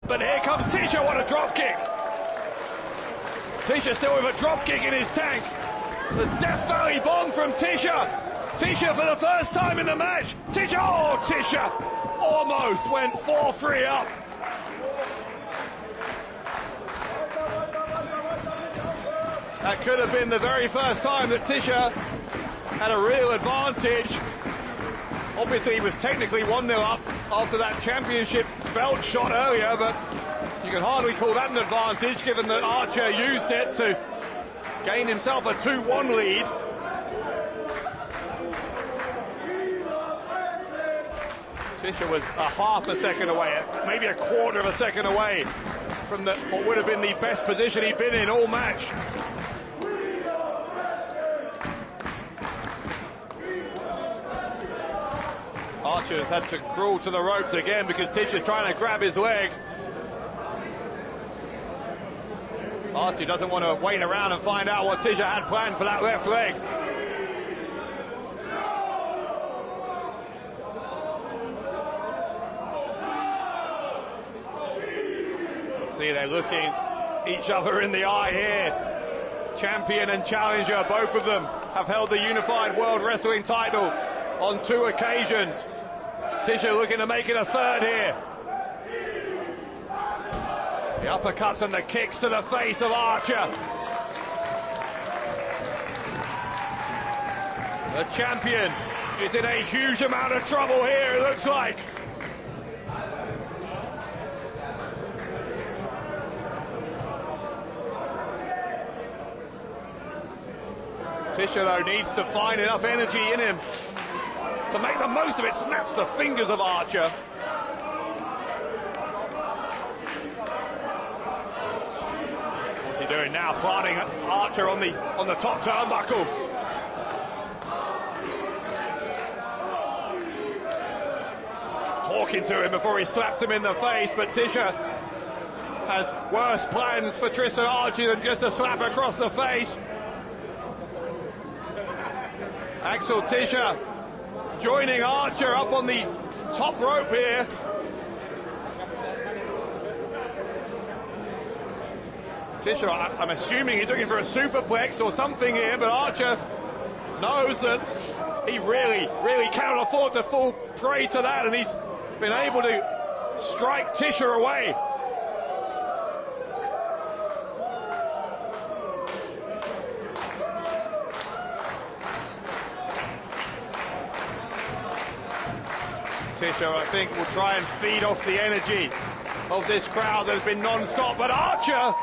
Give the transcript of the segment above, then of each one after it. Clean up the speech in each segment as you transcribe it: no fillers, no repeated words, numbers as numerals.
But here comes Tisha, what a drop kick. Tisha still with a drop kick in his tank. The Death Valley bomb from Tisha. Tisha for the first time in the match. Tisha, oh, Tisha almost went 4-3 up. That could have been the very first time that Tisha had a real advantage. Obviously, he was technically 1-0 up after that championship belt shot earlier, but you can hardly call that an advantage given that Archer used it to gain himself a 2-1 lead. Tisha was a half a second away, maybe a quarter of a second away from what would have been the best position he'd been in all match. Archer has had to crawl to the ropes again because Tisha's trying to grab his leg. Archer doesn't want to wait around and find out what Tisha had planned for that left leg. See, they're looking each other in the eye here. Champion and challenger, both of them have held the Unified World Wrestling title on 2 occasions. Tisha looking to make it a third here. The uppercuts and the kicks to the face of Archer. The champion is in a huge amount of trouble here, it looks like. Tisha, though, needs to find enough energy in him to make the most of it. Snaps the fingers of Archer. What's he doing now? Planting Archer on the top turnbuckle. Talking to him before he slaps him in the face, but Tisha has worse plans for Tristan Archer than just a slap across the face. Axel Tisha joining Archer up on the top rope here. Tisha, I'm assuming he's looking for a superplex or something here, but Archer knows that he really cannot afford to fall prey to that, and he's been able to strike Tisha away. Tisha, I think, will try and feed off the energy of this crowd that has been non-stop, but Archer,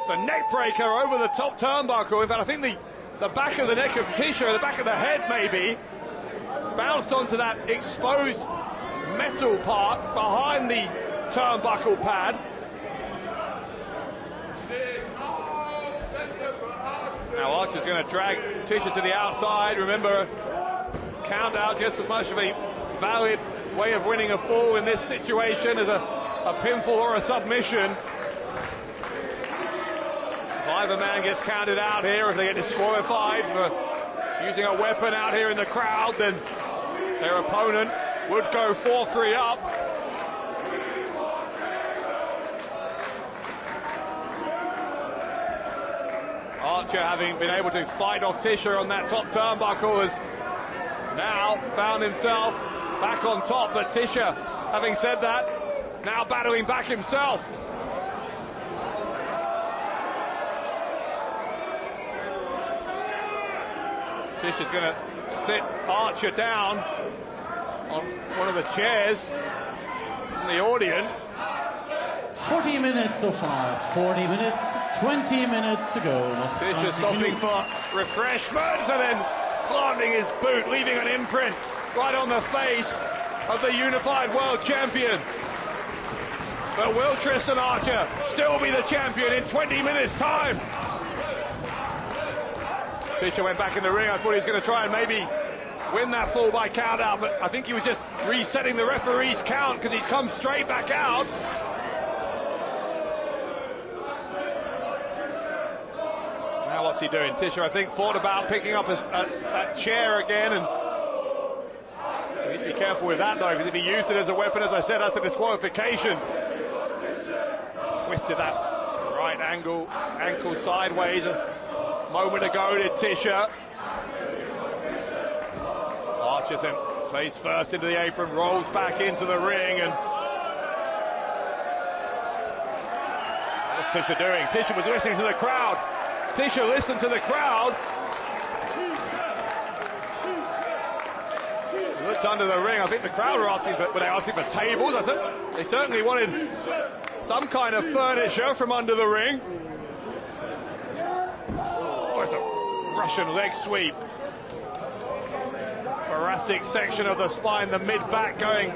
the neck breaker over the top turnbuckle. In fact, I think the back of the neck of Tisha, the back of the head maybe, bounced onto that exposed metal part behind the turnbuckle pad. Now Archer's going to drag Tisha to the outside. Remember, count out just as much of a valid way of winning a fall in this situation as a pinfall or a submission. If either man gets counted out here, if they get disqualified for using a weapon out here in the crowd, then their opponent would go 4-3 up. Archer, having been able to fight off Tisha on that top turnbuckle, has now found himself back on top, but Tisha, having said that, now battling back himself. Tisha's going to sit Archer down on one of the chairs from the audience. 40 minutes so far, 40 minutes, 20 minutes to go. Tisha stopping for refreshments and then planting his boot, leaving an imprint right on the face of the Unified World Champion. But will Tristan Archer still be the champion in 20 minutes' time? Tisha went back in the ring. I thought he was going to try and maybe win that fall by count out, but I think he was just resetting the referee's count because he'd come straight back out. Now what's he doing? Tisha, I think, thought about picking up that chair again, and he needs to be careful with that, though, because if he used it as a weapon, as I said, that's a disqualification. Twisted that right ankle sideways a moment ago, did Tisha. Archer then face first into the apron, rolls back into the ring, and what's Tisha doing? Tisha was listening to the crowd. Tisha listened to the crowd. Looked under the ring. I think the crowd were asking for tables. They certainly wanted some kind of furniture from under the ring. Oh, it's a Russian leg sweep. Thoracic section of the spine, the mid-back going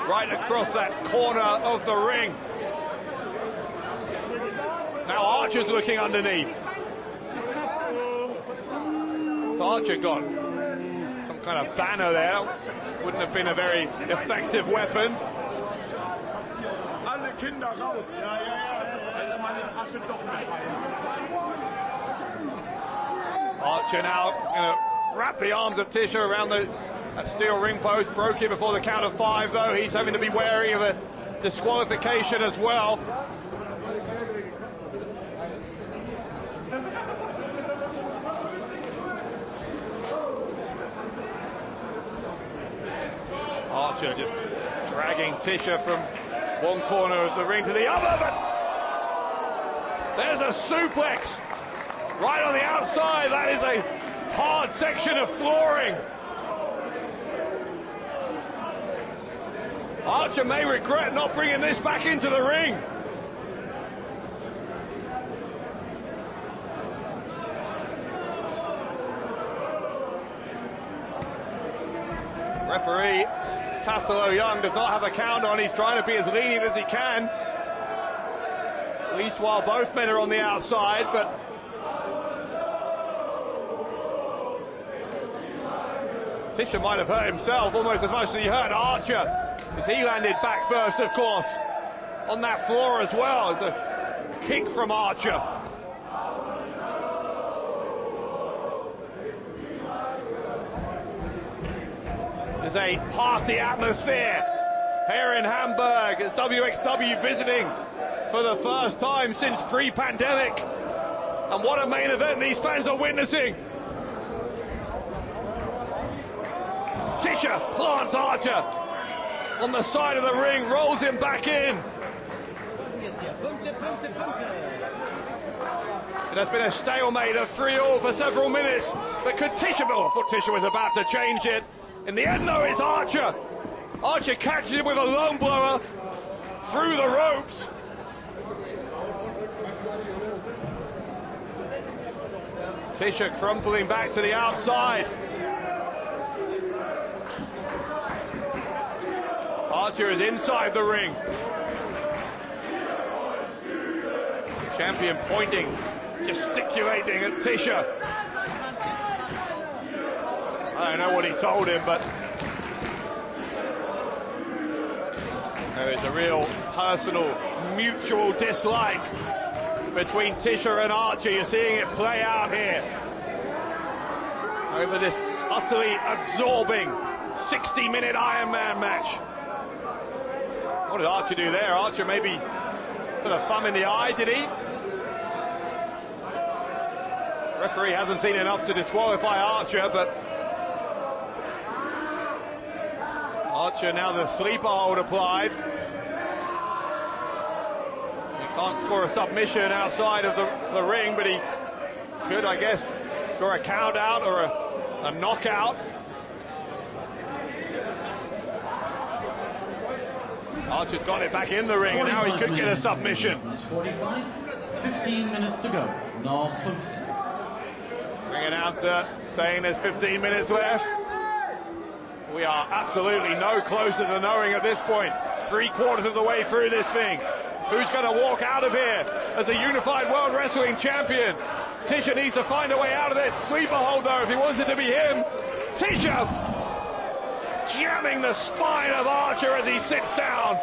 right across that corner of the ring. Now Archer's looking underneath. So Archer got some kind of banner there. Wouldn't have been a very effective weapon. Archer now going to wrap the arms of Tisha around that steel ring post. Broke it before the count of 5, though. He's having to be wary of a disqualification as well. Archer just dragging Tisha from one corner of the ring to the other, but there's a suplex right on the outside. That is a hard section of flooring. Archer may regret not bringing this back into the ring. Referee Tassilo Young does not have a count on. He's trying to be as lenient as he can, at least while both men are on the outside, but Tisha might have hurt himself almost as much as he hurt Archer, as he landed back first, of course, on that floor as well. It's a kick from Archer. There's a party atmosphere here in Hamburg as WXW visiting for the first time since pre-pandemic. And what a main event these fans are witnessing. Tisha plants Archer on the side of the ring, rolls him back in. It has been a stalemate of 3-3 for several minutes. But could Tisha, I thought Tisha was about to change it. In the end, though, it's Archer. Archer catches him with a lung blower through the ropes. Tisha crumpling back to the outside. Archer is inside the ring. Champion pointing, gesticulating at Tisha. I don't know what he told him, but there is a real personal, mutual dislike between Tisha and Archer. You're seeing it play out here over this utterly absorbing 60-minute Iron Man match. What did Archer do there? Archer maybe put a thumb in the eye, did he? The referee hasn't seen enough to disqualify Archer, but Archer now the sleeper hold applied. He can't score a submission outside of the ring, but he could, I guess, score a count out or a knockout. Archer's got it back in the ring, and now he could get a submission. 45, 15 minutes to go. No 15. Ring announcer saying there's 15 minutes left. We are absolutely no closer to knowing at this point. 3/4 of the way through this thing. Who's going to walk out of here as a unified World Wrestling Champion? Tisha needs to find a way out of this sleeper hold, though, if he wants it to be him. Tisha jamming the spine of Archer as he sits down.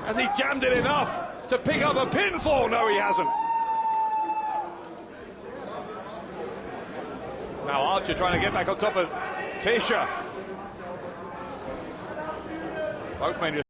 Has he jammed it enough to pick up a pinfall? No, he hasn't. Now Archer trying to get back on top of Tisha. Both men just